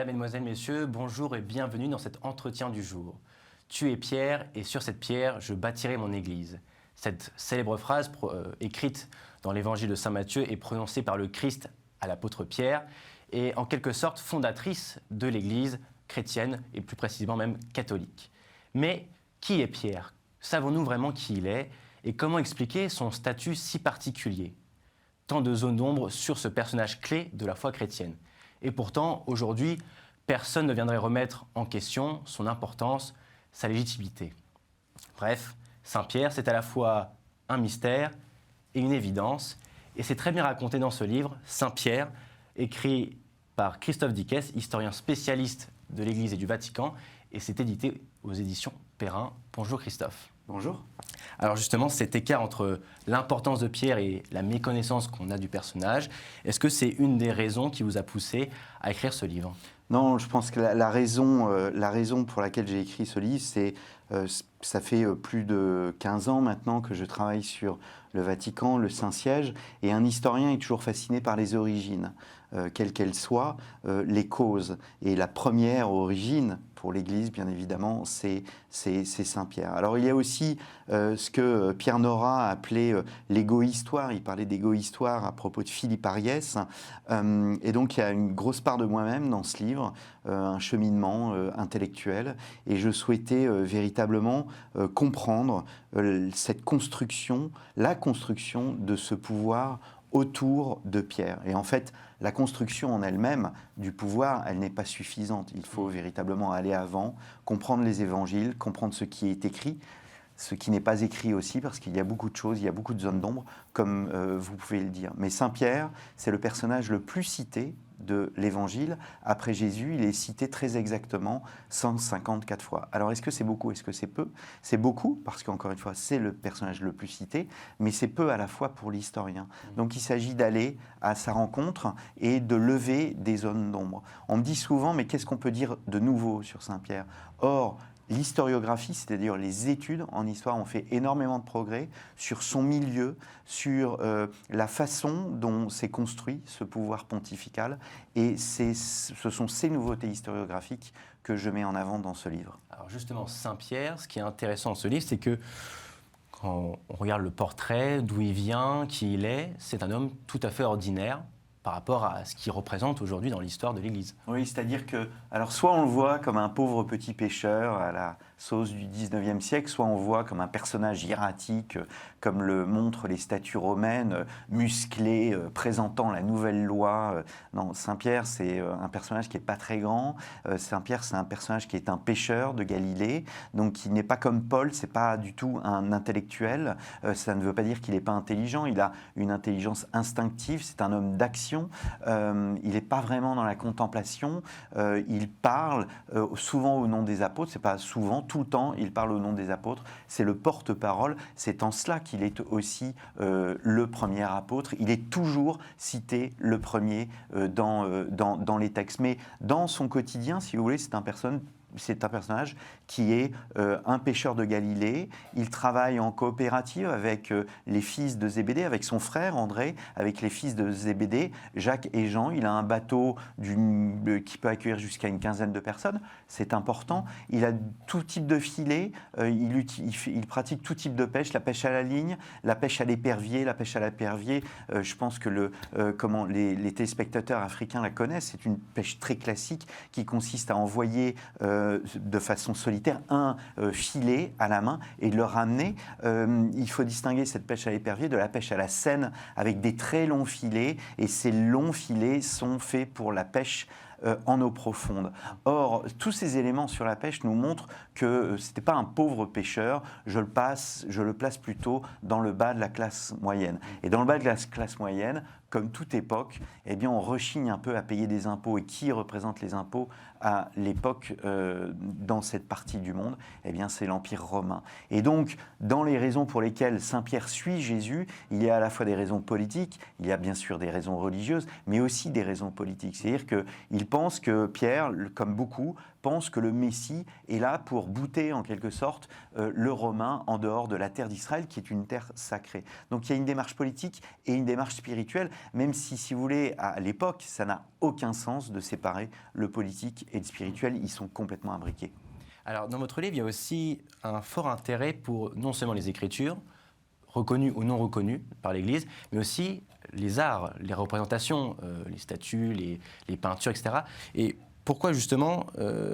Mesdames, Mesdemoiselles, Messieurs, bonjour et bienvenue dans cet entretien du jour. Tu es Pierre et sur cette pierre, je bâtirai mon église. Cette célèbre phrase écrite dans l'évangile de Saint Matthieu est prononcée par le Christ à l'apôtre Pierre et en quelque sorte fondatrice de l'église chrétienne et plus précisément même catholique. Mais qui est Pierre? Savons-nous vraiment qui il est et comment expliquer son statut si particulier? Tant de zones d'ombre sur ce personnage clé de la foi chrétienne. Et pourtant, aujourd'hui, personne ne viendrait remettre en question son importance, sa légitimité. Bref, Saint Pierre, c'est à la fois un mystère et une évidence, et c'est très bien raconté dans ce livre, Saint Pierre, écrit par Christophe Dickès, historien spécialiste de l'Église et du Vatican, et c'est édité aux éditions Perrin. Bonjour Christophe. Bonjour. Alors justement, cet écart entre l'importance de Pierre et la méconnaissance qu'on a du personnage, est-ce que c'est une des raisons qui vous a poussé à écrire ce livre? Non, je pense que la raison pour laquelle j'ai écrit ce livre, c'est ça fait plus de 15 ans maintenant que je travaille sur le Vatican, le Saint-Siège, et un historien est toujours fasciné par les origines, quelles qu'elles soient, les causes. Et la première origine, pour l'Église, bien évidemment, c'est Saint-Pierre. Alors il y a aussi ce que Pierre Nora a appelé l'égo-histoire. Il parlait d'égo-histoire à propos de Philippe Ariès. Et donc il y a une grosse part de moi-même dans ce livre, un cheminement intellectuel. Et je souhaitais véritablement comprendre cette construction, la construction de ce pouvoir autour de Pierre. Et en fait, la construction en elle-même du pouvoir, elle n'est pas suffisante. Il faut véritablement aller avant, comprendre les évangiles, comprendre ce qui est écrit, ce qui n'est pas écrit aussi, parce qu'il y a beaucoup de choses, il y a beaucoup de zones d'ombre, comme vous pouvez le dire. Mais Saint Pierre, c'est le personnage le plus cité de l'Évangile. Après Jésus, il est cité très exactement 154 fois. Alors, est-ce que c'est beaucoup? Est-ce que c'est peu? C'est beaucoup, parce qu'encore une fois, c'est le personnage le plus cité, mais c'est peu à la fois pour l'historien. Donc, il s'agit d'aller à sa rencontre et de lever des zones d'ombre. On me dit souvent, mais qu'est-ce qu'on peut dire de nouveau sur Saint-Pierre? Or, l'historiographie, c'est-à-dire les études en histoire, ont fait énormément de progrès sur son milieu, sur la façon dont s'est construit ce pouvoir pontifical. Et ce sont ces nouveautés historiographiques que je mets en avant dans ce livre. Alors justement, Saint-Pierre, ce qui est intéressant dans ce livre, c'est que quand on regarde le portrait, d'où il vient, qui il est, c'est un homme tout à fait ordinaire par rapport à ce qu'il représente aujourd'hui dans l'histoire de l'Église. Oui, c'est-à-dire que, alors soit on le voit comme un pauvre petit pêcheur à la sauce du 19e siècle, soit on le voit comme un personnage hiératique, comme le montrent les statues romaines, musclé, présentant la nouvelle loi. Non, Saint-Pierre, c'est un personnage qui n'est pas très grand. Saint-Pierre, c'est un personnage qui est un pêcheur de Galilée, donc qui n'est pas comme Paul, c'est pas du tout un intellectuel. Ça ne veut pas dire qu'il n'est pas intelligent, il a une intelligence instinctive, c'est un homme d'action. Il n'est pas vraiment dans la contemplation, il parle souvent au nom des apôtres, c'est pas souvent, tout le temps il parle au nom des apôtres, c'est le porte-parole, c'est en cela qu'il est aussi le premier apôtre, il est toujours cité le premier dans les textes, mais dans son quotidien, si vous voulez, c'est un personnage qui est un pêcheur de Galilée. Il travaille en coopérative avec les fils de Zébédée, avec son frère André, avec les fils de Zébédée, Jacques et Jean. Il a un bateau qui peut accueillir jusqu'à une quinzaine de personnes. C'est important. Il a tout type de filets. Il pratique tout type de pêche, la pêche à la ligne, la pêche à l'épervier. Je pense que les téléspectateurs africains la connaissent. C'est une pêche très classique qui consiste à envoyer de façon solitaire un filet à la main et de le ramener. Il faut distinguer cette pêche à l'épervier de la pêche à la senne avec des très longs filets, et ces longs filets sont faits pour la pêche en eau profonde. Or, tous ces éléments sur la pêche nous montrent que ce n'était pas un pauvre pêcheur, je le place plutôt dans le bas de la classe moyenne. Et dans le bas de la classe moyenne, comme toute époque, eh bien, on rechigne un peu à payer des impôts. Et qui représente les impôts à l'époque dans cette partie du monde? Eh bien, c'est l'Empire romain. Et donc, dans les raisons pour lesquelles Saint-Pierre suit Jésus, il y a à la fois des raisons politiques, il y a bien sûr des raisons religieuses, mais aussi des raisons politiques. C'est-à-dire qu'il pense que Pierre, comme beaucoup, pense que le Messie est là pour bouter en quelque sorte le Romain en dehors de la terre d'Israël, qui est une terre sacrée. Donc il y a une démarche politique et une démarche spirituelle, même si vous voulez, à l'époque, ça n'a aucun sens de séparer le politique et le spirituel, ils sont complètement imbriqués. Alors, dans votre livre, il y a aussi un fort intérêt pour non seulement les écritures, reconnues ou non reconnues par l'Église, mais aussi les arts, les représentations, les statues, les peintures, etc. Et pourquoi justement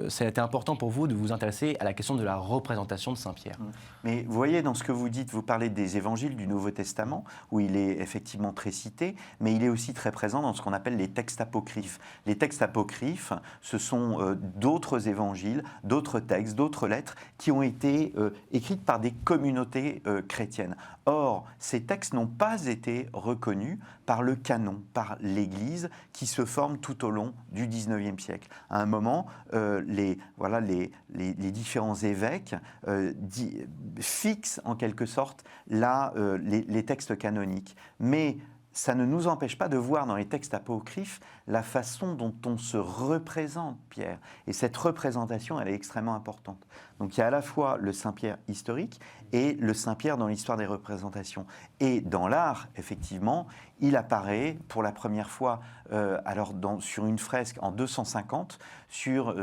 ça a été important pour vous de vous intéresser à la question de la représentation de Saint-Pierre? Mais vous voyez, dans ce que vous dites, vous parlez des évangiles du Nouveau Testament, où il est effectivement très cité, mais il est aussi très présent dans ce qu'on appelle les textes apocryphes. Les textes apocryphes, ce sont d'autres évangiles, d'autres textes, d'autres lettres qui ont été écrites par des communautés chrétiennes. Or, ces textes n'ont pas été reconnus par le canon, par l'Église, qui se forme tout au long du XIXe siècle. À un moment, les différents évêques fixent en quelque sorte les textes canoniques. Mais ça ne nous empêche pas de voir dans les textes apocryphes la façon dont on se représente Pierre. Et cette représentation, elle est extrêmement importante. Donc il y a à la fois le Saint-Pierre historique et le Saint-Pierre dans l'histoire des représentations. Et dans l'art, effectivement, il apparaît pour la première fois sur une fresque en 250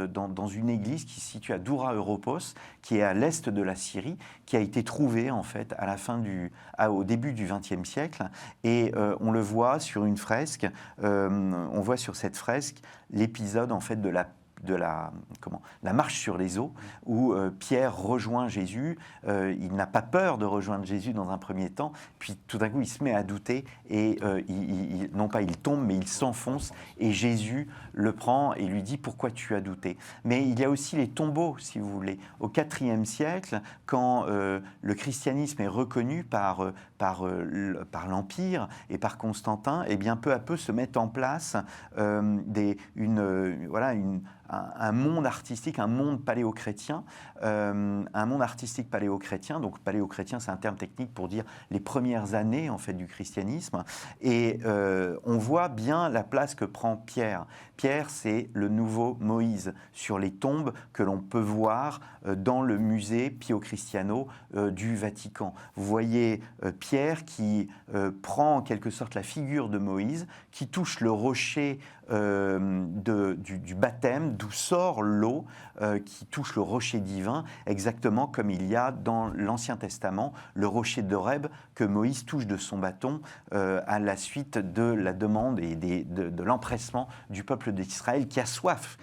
dans une église qui se situe à Doura Europos, qui est à l'est de la Syrie, qui a été trouvée en fait au début du XXe siècle. Et on le voit sur une fresque. On voit sur cette fresque l'épisode en fait de la marche sur les eaux, où Pierre rejoint Jésus. Il n'a pas peur de rejoindre Jésus dans un premier temps, puis tout d'un coup il se met à douter et non pas il tombe, mais il s'enfonce et Jésus le prend et lui dit « Pourquoi tu as douté ?» Mais il y a aussi les tombeaux, si vous voulez. Au IVe siècle, quand le christianisme est reconnu par l'Empire et par Constantin, et bien peu à peu se mettent en place un monde artistique, un monde paléochrétien, donc paléochrétien c'est un terme technique pour dire les premières années en fait du christianisme, et on voit bien la place que prend Pierre. Pierre, c'est le nouveau Moïse sur les tombes que l'on peut voir dans le musée Pio Cristiano du Vatican. Vous voyez Pierre qui prend en quelque sorte la figure de Moïse, qui touche le rocher du baptême, d'où sort l'eau, qui touche le rocher divin, exactement comme il y a dans l'Ancien Testament le rocher d'Horeb que Moïse touche de son bâton à la suite de la demande et de l'empressement du peuple d'Israël qui a soif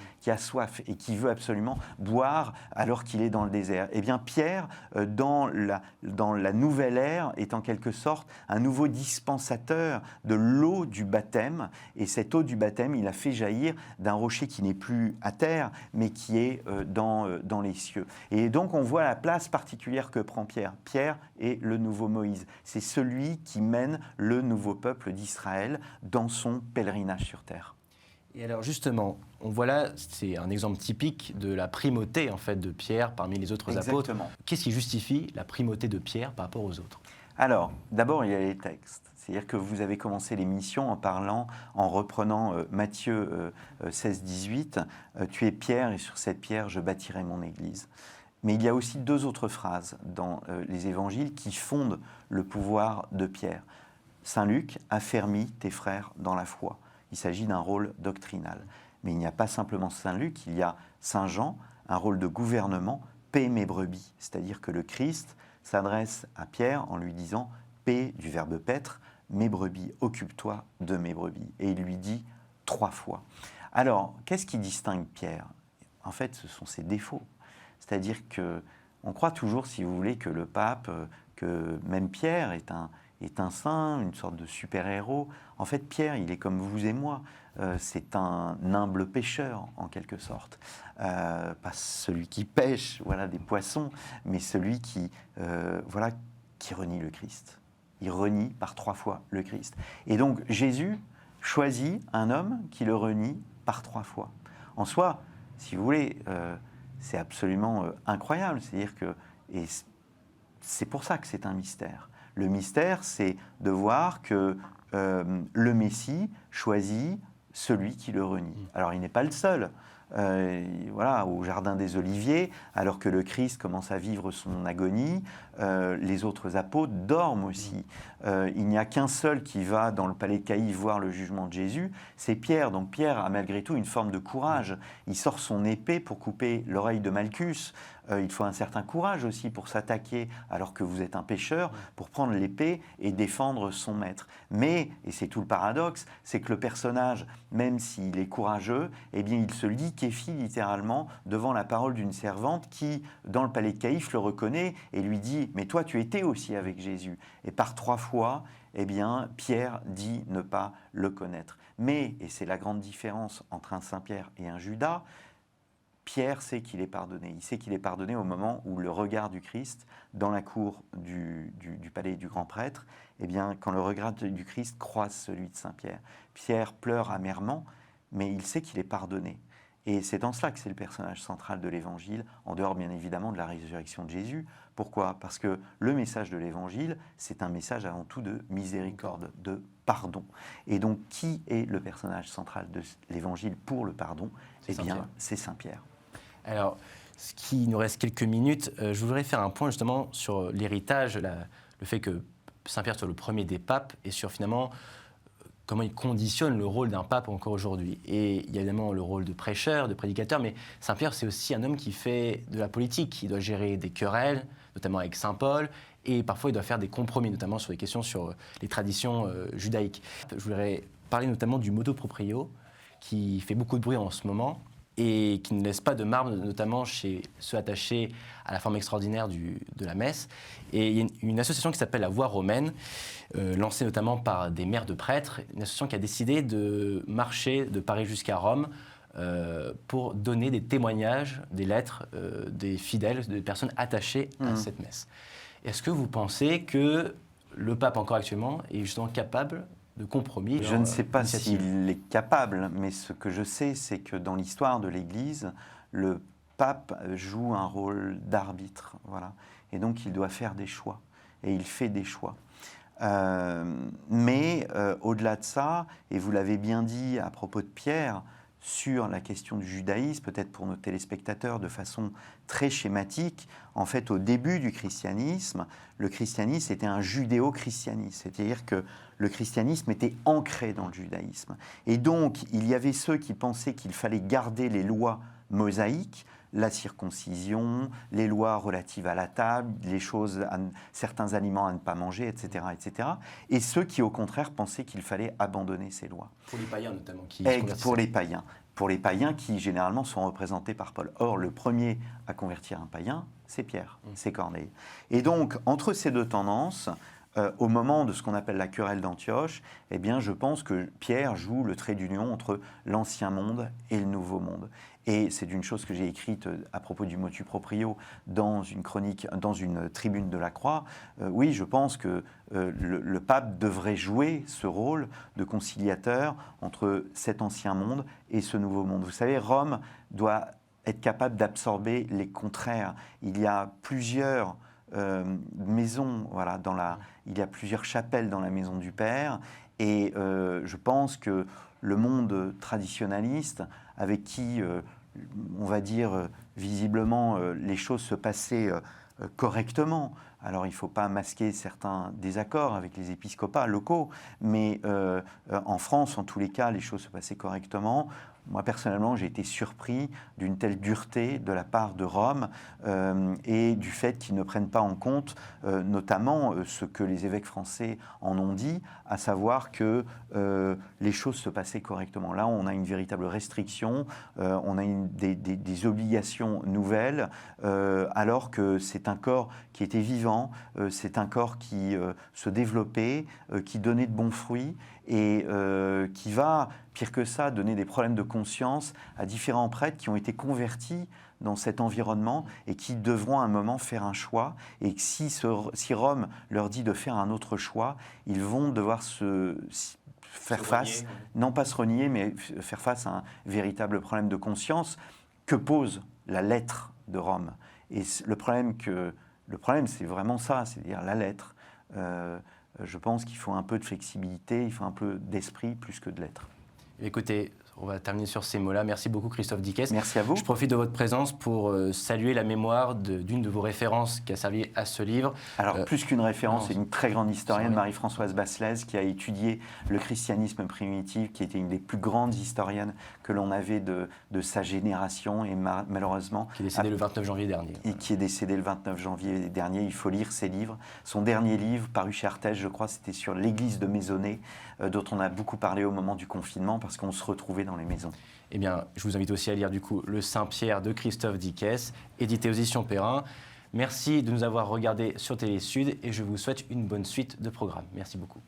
et qui veut absolument boire alors qu'il est dans le désert. Eh bien Pierre, dans la nouvelle ère, est en quelque sorte un nouveau dispensateur de l'eau du baptême, et cette eau du baptême, il a fait jaillir d'un rocher qui n'est plus à terre, mais qui est dans les cieux. Et donc on voit la place particulière que prend Pierre. Pierre est le nouveau Moïse. C'est celui qui mène le nouveau peuple d'Israël dans son pèlerinage sur terre. Et alors justement, on voit là, c'est un exemple typique de la primauté en fait de Pierre parmi les autres apôtres. Qu'est-ce qui justifie la primauté de Pierre par rapport aux autres? Alors, d'abord, il y a les textes. C'est-à-dire que vous avez commencé l'émission en reprenant Matthieu 16-18, « Tu es Pierre et sur cette pierre je bâtirai mon église ». Mais il y a aussi deux autres phrases dans les évangiles qui fondent le pouvoir de Pierre. Saint Luc, « Affermis tes frères dans la foi ». Il s'agit d'un rôle doctrinal. Mais il n'y a pas simplement Saint Luc, il y a Saint Jean, un rôle de gouvernement, « Paix mes brebis ». C'est-à-dire que le Christ s'adresse à Pierre en lui disant « Paix » du verbe paître, mes brebis, occupe-toi de mes brebis. Et il lui dit 3 fois. Alors, qu'est-ce qui distingue Pierre? En fait, ce sont ses défauts. C'est-à-dire qu'on croit toujours, si vous voulez, que le pape, que même Pierre est un saint, une sorte de super-héros. En fait, Pierre, il est comme vous et moi. C'est un humble pêcheur, en quelque sorte. Pas celui qui pêche des poissons, mais celui qui renie le Christ. Il renie par 3 fois le Christ. Et donc, Jésus choisit un homme qui le renie par 3 fois. En soi, si vous voulez, c'est absolument incroyable. C'est-à-dire que, et c'est pour ça que c'est un mystère. Le mystère, c'est de voir que le Messie choisit celui qui le renie. Alors il n'est pas le seul. Voilà, au Jardin des Oliviers, alors que le Christ commence à vivre son agonie, les autres apôtres dorment aussi. Il n'y a qu'un seul qui va dans le palais de Caïphe voir le jugement de Jésus, c'est Pierre. Donc Pierre a malgré tout une forme de courage. Il sort son épée pour couper l'oreille de Malchus. Il faut un certain courage aussi pour s'attaquer, alors que vous êtes un pécheur, pour prendre l'épée et défendre son maître. Mais, et c'est tout le paradoxe, c'est que le personnage, même s'il est courageux, eh bien il se liquéfie littéralement devant la parole d'une servante qui, dans le palais de Caïphe, le reconnaît et lui dit « Mais toi, tu étais aussi avec Jésus ». Et par 3 fois, eh bien, Pierre dit ne pas le connaître. Mais, et c'est la grande différence entre un Saint-Pierre et un Judas, Pierre sait qu'il est pardonné. Il sait qu'il est pardonné au moment où le regard du Christ, dans la cour du palais du grand prêtre, eh bien, quand le regard du Christ croise celui de Saint-Pierre. Pierre pleure amèrement, mais il sait qu'il est pardonné. Et c'est en cela que c'est le personnage central de l'Évangile, en dehors bien évidemment de la résurrection de Jésus. Pourquoi ? Parce que le message de l'Évangile, c'est un message avant tout de miséricorde, de pardon. Et donc, qui est le personnage central de l'Évangile pour le pardon ? Eh bien, c'est Saint-Pierre. Alors, ce qui nous reste quelques minutes, je voudrais faire un point justement sur l'héritage, le fait que Saint-Pierre soit le premier des papes et sur finalement comment il conditionne le rôle d'un pape encore aujourd'hui. Et il y a évidemment le rôle de prêcheur, de prédicateur, mais Saint-Pierre, c'est aussi un homme qui fait de la politique. Il doit gérer des querelles, notamment avec Saint-Paul, et parfois il doit faire des compromis, notamment sur des questions sur les traditions judaïques. Je voudrais parler notamment du motu proprio, qui fait beaucoup de bruit en ce moment, et qui ne laisse pas de marbre, notamment chez ceux attachés à la forme extraordinaire de la messe. Et il y a une association qui s'appelle la Voix romaine, lancée notamment par des maires de prêtres, une association qui a décidé de marcher de Paris jusqu'à Rome pour donner des témoignages, des lettres des fidèles, des personnes attachées à cette messe. Est-ce que vous pensez que le pape, encore actuellement, est justement capable de compromis? Je ne sais pas s'il est capable, mais ce que je sais, c'est que dans l'histoire de l'Église, le pape joue un rôle d'arbitre, voilà. Et donc il doit faire des choix, et il fait des choix. Mais au-delà de ça, et vous l'avez bien dit à propos de Pierre, sur la question du judaïsme, peut-être pour nos téléspectateurs de façon très schématique, en fait, au début du christianisme, le christianisme était un judéo-christianisme, c'est-à-dire que le christianisme était ancré dans le judaïsme. Et donc, il y avait ceux qui pensaient qu'il fallait garder les lois mosaïques, la circoncision, les lois relatives à la table, les choses, certains aliments à ne pas manger, etc., etc. Et ceux qui, au contraire, pensaient qu'il fallait abandonner ces lois. Pour les païens, notamment. Pour les païens qui, généralement, sont représentés par Paul. Or, le premier à convertir un païen, c'est Pierre, c'est Corneille. Et donc, entre ces deux tendances, au moment de ce qu'on appelle la querelle d'Antioche, eh bien, je pense que Pierre joue le trait d'union entre l'ancien monde et le nouveau monde. Et c'est une chose que j'ai écrite à propos du motu proprio dans une chronique, dans une tribune de la Croix. Oui, je pense que le pape devrait jouer ce rôle de conciliateur entre cet ancien monde et ce nouveau monde. Vous savez, Rome doit être capable d'absorber les contraires. Il y a plusieurs maisons, voilà, il y a plusieurs chapelles dans la maison du Père, et je pense que le monde traditionnaliste, avec qui, on va dire, visiblement, les choses se passaient correctement. Alors, il ne faut pas masquer certains désaccords avec les épiscopats locaux, mais en France, en tous les cas, les choses se passaient correctement. Moi, personnellement, j'ai été surpris d'une telle dureté de la part de Rome et du fait qu'ils ne prennent pas en compte notamment ce que les évêques français en ont dit, à savoir que les choses se passaient correctement. Là, on a une véritable restriction, on a des obligations nouvelles, alors que c'est un corps qui était vivant, c'est un corps qui se développait, qui donnait de bons fruits, et qui va, pire que ça, donner des problèmes de conscience à différents prêtres qui ont été convertis dans cet environnement et qui devront à un moment faire un choix. Et si Rome leur dit de faire un autre choix, ils vont devoir faire face, non pas se renier, mais faire face à un véritable problème de conscience que pose la lettre de Rome. Et le problème, c'est vraiment ça, c'est-à-dire la lettre. Je pense qu'il faut un peu de flexibilité, il faut un peu d'esprit plus que de lettres. Écoutez, on va terminer sur ces mots-là. Merci beaucoup Christophe Dickès. Merci à vous. Je profite de votre présence pour saluer la mémoire d'une de vos références qui a servi à ce livre. Alors, plus qu'une référence, c'est une très grande historienne, oui. Marie-Françoise Basselès, qui a étudié le christianisme primitif, qui était une des plus grandes historiennes que l'on avait de sa génération, et malheureusement... Qui est décédée le 29 janvier dernier. Et qui est décédée le 29 janvier dernier. Il faut lire ses livres. Son dernier livre, paru chez Artege, je crois, c'était sur l'église de Maisonnay, dont on a beaucoup parlé au moment du confinement, parce qu'on se retrouvait dans les maisons. Eh bien, je vous invite aussi à lire du coup Le Saint-Pierre de Christophe Dickès, édité aux éditions Perrin. Merci de nous avoir regardés sur Télé Sud et je vous souhaite une bonne suite de programme. Merci beaucoup.